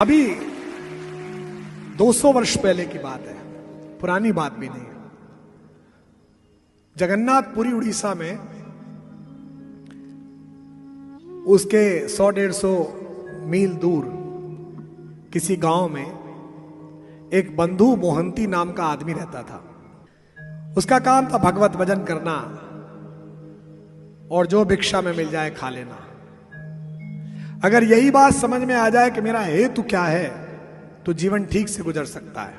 अभी 200 वर्ष पहले की बात है, पुरानी बात भी नहीं है। जगन्नाथपुरी उड़ीसा में उसके 100-150 मील दूर किसी गांव में एक बंधु मोहंती नाम का आदमी रहता था। उसका काम था भगवत भजन करना और जो भिक्षा में मिल जाए खा लेना। अगर यही बात समझ में आ जाए कि मेरा हेतु क्या है तो जीवन ठीक से गुजर सकता है।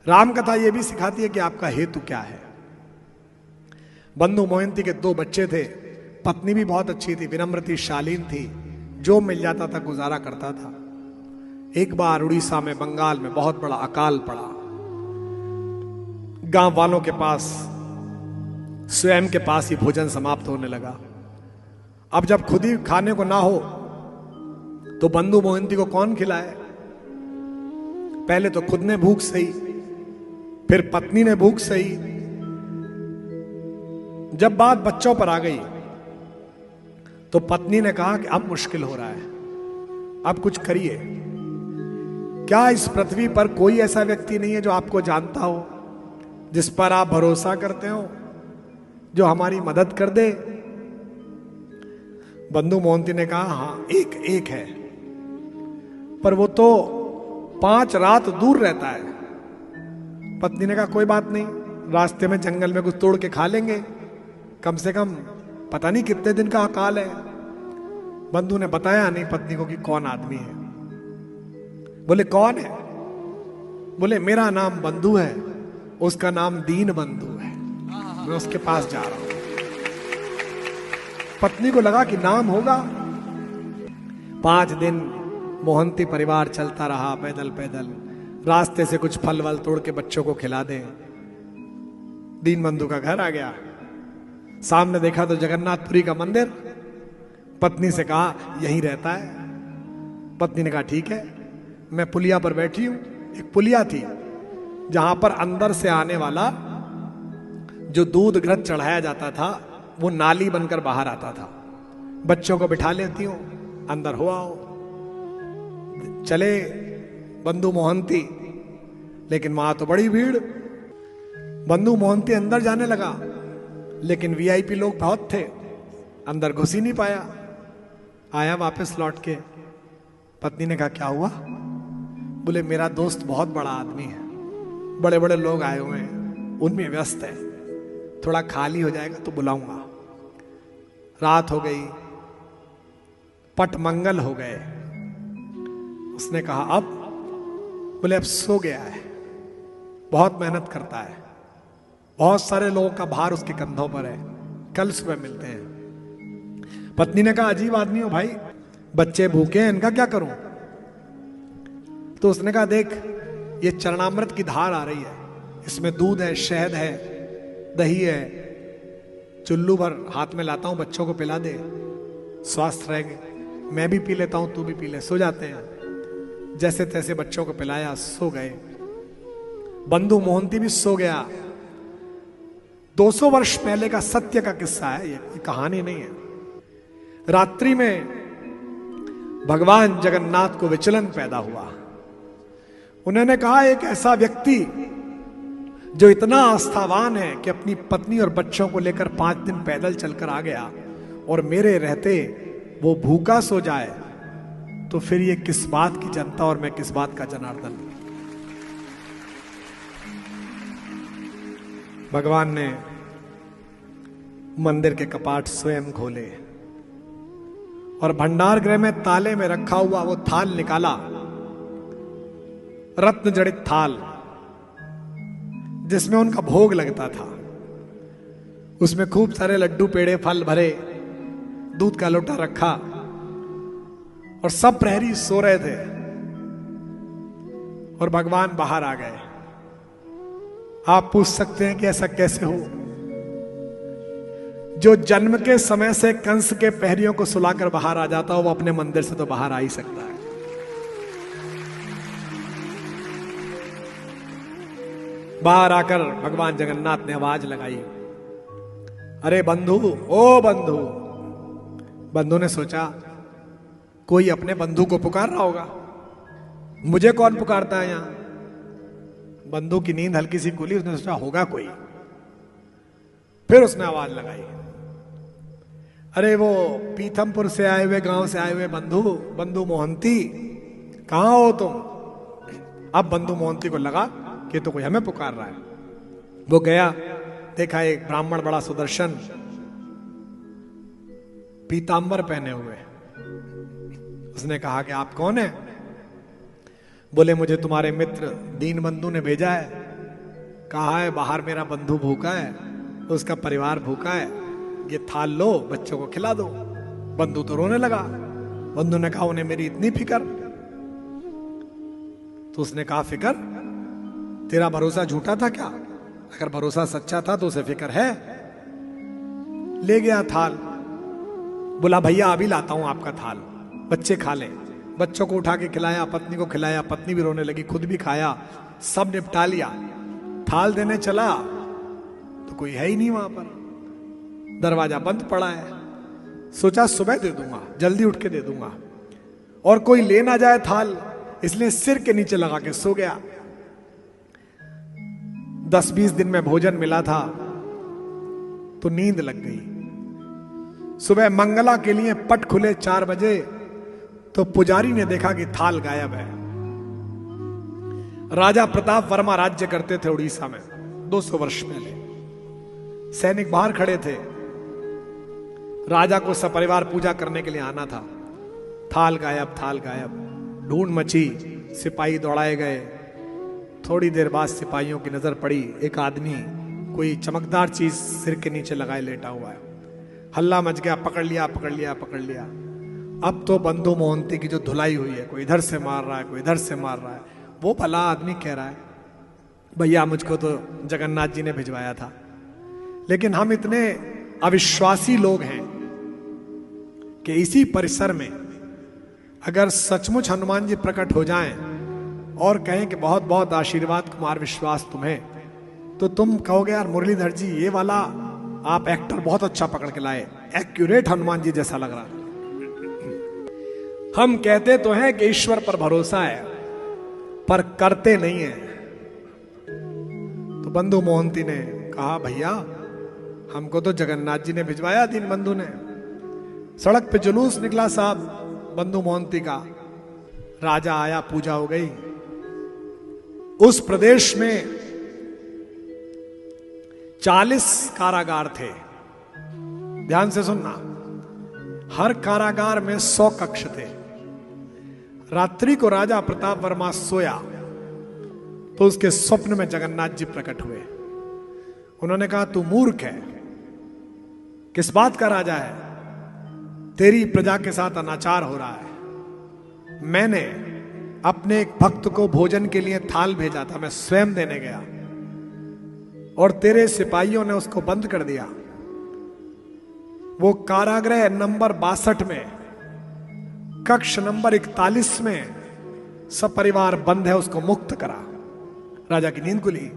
राम कथा यह भी सिखाती है कि आपका हेतु क्या है। बंधु मोहंती के 2 बच्चे थे, पत्नी भी बहुत अच्छी थी, विनम्र थी, शालीन थी, जो मिल जाता था गुजारा करता था। एक बार उड़ीसा में, बंगाल में बहुत बड़ा अकाल पड़ा। गांव वालों के पास, स्वयं के पास ही भोजन समाप्त होने लगा। अब जब खुद ही खाने को ना हो तो बंधु मोहंती को कौन खिलाए। पहले तो खुद ने भूख सही, फिर पत्नी ने भूख सही। जब बात बच्चों पर आ गई तो पत्नी ने कहा कि अब मुश्किल हो रहा है, अब कुछ करिए। क्या इस पृथ्वी पर कोई ऐसा व्यक्ति नहीं है जो आपको जानता हो, जिस पर आप भरोसा करते हो, जो हमारी मदद कर दे। बंधु मोहंती ने कहा हाँ, एक है, पर वो तो 5 रात दूर रहता है। पत्नी ने कहा कोई बात नहीं, रास्ते में जंगल में कुछ तोड़ के खा लेंगे, कम से कम पता नहीं कितने दिन का अकाल है। बंधु ने बताया नहीं पत्नी को कि कौन आदमी है। बोले कौन है? बोले मेरा नाम बंधु है, उसका नाम दीन बंधु है, मैं उसके पास जा रहा हूं। पत्नी को लगा कि नाम होगा। 5 दिन मोहंती परिवार चलता रहा, पैदल पैदल, रास्ते से कुछ फल वल तोड़ के बच्चों को खिला दे। दीन बंधु का घर आ गया, सामने देखा तो जगन्नाथपुरी का मंदिर। पत्नी से कहा यहीं रहता है। पत्नी ने कहा ठीक है, मैं पुलिया पर बैठी हूं। एक पुलिया थी जहां पर अंदर से आने वाला जो दूध घृत चढ़ाया जाता था वो नाली बनकर बाहर आता था। बच्चों को बिठा लेती हूं, अंदर हो आओ। चले बंधु मोहंती, लेकिन वहां तो बड़ी भीड़। बंधु मोहंती अंदर जाने लगा, लेकिन वीआईपी लोग बहुत थे, अंदर घुस ही नहीं पाया। आया वापस लौट के। पत्नी ने कहा क्या हुआ? बोले मेरा दोस्त बहुत बड़ा आदमी है, बड़े बड़े लोग आए हुए हैं, उनमें व्यस्त है, थोड़ा खाली हो जाएगा तो बुलाऊंगा। रात हो गई, पट मंगल हो गए। उसने कहा अब? बोले अब सो गया है, बहुत मेहनत करता है, बहुत सारे लोगों का भार उसके कंधों पर है, कल सुबह मिलते हैं। पत्नी ने कहा अजीब आदमी हो भाई, बच्चे भूखे हैं, इनका क्या करूं? तो उसने कहा देख, ये चरणामृत की धार आ रही है, इसमें दूध है, शहद है, दही है, चुल्लू भर हाथ में लाता हूं, बच्चों को पिला दे, स्वस्थ रहेंगे। मैं भी पी लेता हूं, तू भी पी ले, सो जाते हैं। जैसे तैसे बच्चों को पिलाया, सो गए। बंधु मोहंती भी सो गया। 200 वर्ष पहले का सत्य का किस्सा है ये कहानी नहीं है। रात्रि में भगवान जगन्नाथ को विचलन पैदा हुआ। उन्होंने कहा एक ऐसा व्यक्ति जो इतना आस्थावान है कि अपनी पत्नी और बच्चों को लेकर 5 दिन पैदल चलकर आ गया, और मेरे रहते वो भूखा सो जाए, तो फिर ये किस बात की जनता और मैं किस बात का जनार्दन। भगवान ने मंदिर के कपाट स्वयं खोले और भंडार गृह में ताले में रखा हुआ वो थाल निकाला, रत्न जड़ित थाल जिसमें उनका भोग लगता था। उसमें खूब सारे लड्डू, पेड़े, फल भरे, दूध का लोटा रखा, और सब प्रहरी सो रहे थे और भगवान बाहर आ गए। आप पूछ सकते हैं कि ऐसा कैसे हो? जो जन्म के समय से कंस के प्रहरियों को सुलाकर बाहर आ जाता हो, वो अपने मंदिर से तो बाहर आ ही सकता है। बाहर आकर भगवान जगन्नाथ ने आवाज लगाई, अरे बंधु, ओ बंधु। बंधु ने सोचा कोई अपने बंधु को पुकार रहा होगा, मुझे कौन पुकारता है यहां? बंधु की नींद हल्की सी खुली, उसने सोचा होगा कोई। फिर उसने आवाज लगाई, अरे वो पीथमपुर से आए हुए, गांव से आए हुए बंधु मोहंती, कहां हो तुम? अब बंधु मोहंती को लगा कि तो कोई हमें पुकार रहा है। वो गया, देखा एक ब्राह्मण बड़ा सुदर्शन, पीतांबर पहने हुए। उसने कहा कि आप कौन है? बोले मुझे तुम्हारे मित्र दीन बंधु ने भेजा है, कहा है बाहर मेरा बंधु भूखा है, उसका परिवार भूखा है, ये थाल लो, बच्चों को खिला दो। बंधु तो रोने लगा। बंधु ने कहा उन्हें मेरी इतनी फिक्र? तो उसने कहा फिक्र? तेरा भरोसा झूठा था क्या? अगर भरोसा सच्चा था तो उसे फिक्र है। ले गया थाल, बोला भैया अभी लाता हूं आपका थाल, बच्चे खा लें। बच्चों को उठा के खिलाया, पत्नी को खिलाया, पत्नी भी रोने लगी, खुद भी खाया, सब निपटा लिया। थाल देने चला तो कोई है ही नहीं वहां पर, दरवाजा बंद पड़ा है। सोचा सुबह दे दूंगा, जल्दी उठ के दे दूंगा, और कोई ले ना जाए थाल, इसलिए सिर के नीचे लगा के सो गया। 10-20 दिन में भोजन मिला था तो नींद लग गई। सुबह मंगला के लिए पट खुले 4 बजे तो पुजारी ने देखा कि थाल गायब है। राजा प्रताप वर्मा राज्य करते थे उड़ीसा में 200 वर्ष पहले। सैनिक बाहर खड़े थे, राजा को सपरिवार पूजा करने के लिए आना था। थाल गायब, थाल गायब, ढूंढ मची, सिपाही दौड़ाए गए। थोड़ी देर बाद सिपाहियों की नजर पड़ी, एक आदमी कोई चमकदार चीज सिर के नीचे लगाए लेटा हुआ है। हल्ला मच गया, पकड़ लिया, पकड़ लिया, पकड़ लिया। अब तो बंधु मोहंती की जो धुलाई हुई है, कोई इधर से मार रहा है, कोई इधर से मार रहा है। वो भला आदमी कह रहा है भैया मुझको तो जगन्नाथ जी ने भिजवाया था। लेकिन हम इतने अविश्वासी लोग हैं कि इसी परिसर में अगर सचमुच हनुमान जी प्रकट हो जाएं और कहें कि बहुत बहुत आशीर्वाद कुमार विश्वास तुम्हें, तो तुम कहोगे यार मुरलीधर जी ये वाला आप एक्टर बहुत अच्छा पकड़ के लाए, एक्यूरेट हनुमान जी जैसा लग रहा। हम कहते तो हैं कि ईश्वर पर भरोसा है, पर करते नहीं है। तो बंधु मोहंती ने कहा भैया हमको तो जगन्नाथ जी ने भिजवाया, दीन बंधु ने। सड़क पे जुलूस निकला साहब बंधु मोहंती का। राजा आया, पूजा हो गई। उस प्रदेश में 40 कारागार थे। ध्यान से सुनना, हर कारागार में 100 कक्ष थे। रात्रि को राजा प्रताप वर्मा सोया तो उसके स्वप्न में जगन्नाथ जी प्रकट हुए। उन्होंने कहा तू मूर्ख है, किस बात का राजा है? तेरी प्रजा के साथ अनाचार हो रहा है। मैंने अपने एक भक्त को भोजन के लिए थाल भेजा था, मैं स्वयं देने गया और तेरे सिपाहियों ने उसको बंद कर दिया। वो कारागृह नंबर 62 में, कक्ष नंबर 41 में सपरिवार बंद है, उसको मुक्त करा। राजा की नींद खुली।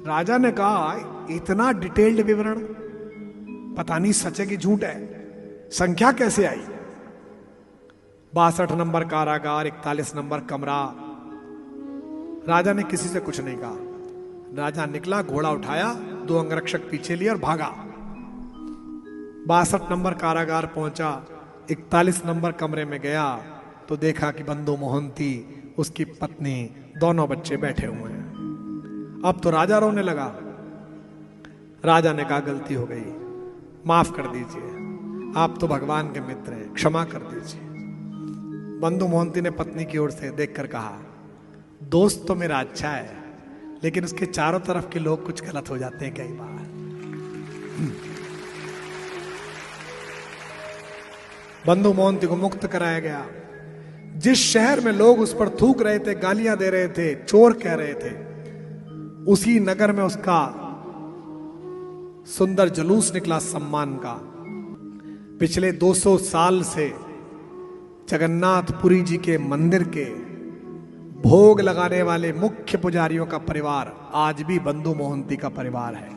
राजा ने कहा इतना डिटेल्ड विवरण, पता नहीं सच है कि झूठ है, संख्या कैसे आई? 62 नंबर कारागार, 41 नंबर कमरा। राजा ने किसी से कुछ नहीं कहा। राजा निकला, घोड़ा उठाया, 2 अंगरक्षक पीछे लिए और भागा। 62 नंबर कारागार पहुंचा, 41 नंबर कमरे में गया तो देखा कि बंधु मोहंती, उसकी पत्नी, दोनों बच्चे बैठे हुए हैं। अब तो राजा रोने लगा। राजा ने कहा गलती हो गई, माफ कर दीजिए, आप तो भगवान के मित्र हैं, क्षमा कर दीजिए। बंधु मोहंती ने पत्नी की ओर से देखकर कहा दोस्त तो मेरा अच्छा है, लेकिन उसके चारों तरफ के लोग कुछ गलत हो जाते हैं कई बार। बंधु मोहंती को मुक्त कराया गया। जिस शहर में लोग उस पर थूक रहे थे, गालियां दे रहे थे, चोर कह रहे थे, उसी नगर में उसका सुंदर जुलूस निकला सम्मान का। पिछले 200 साल से जगन्नाथपुरी जी के मंदिर के भोग लगाने वाले मुख्य पुजारियों का परिवार आज भी बंधु मोहंती का परिवार है।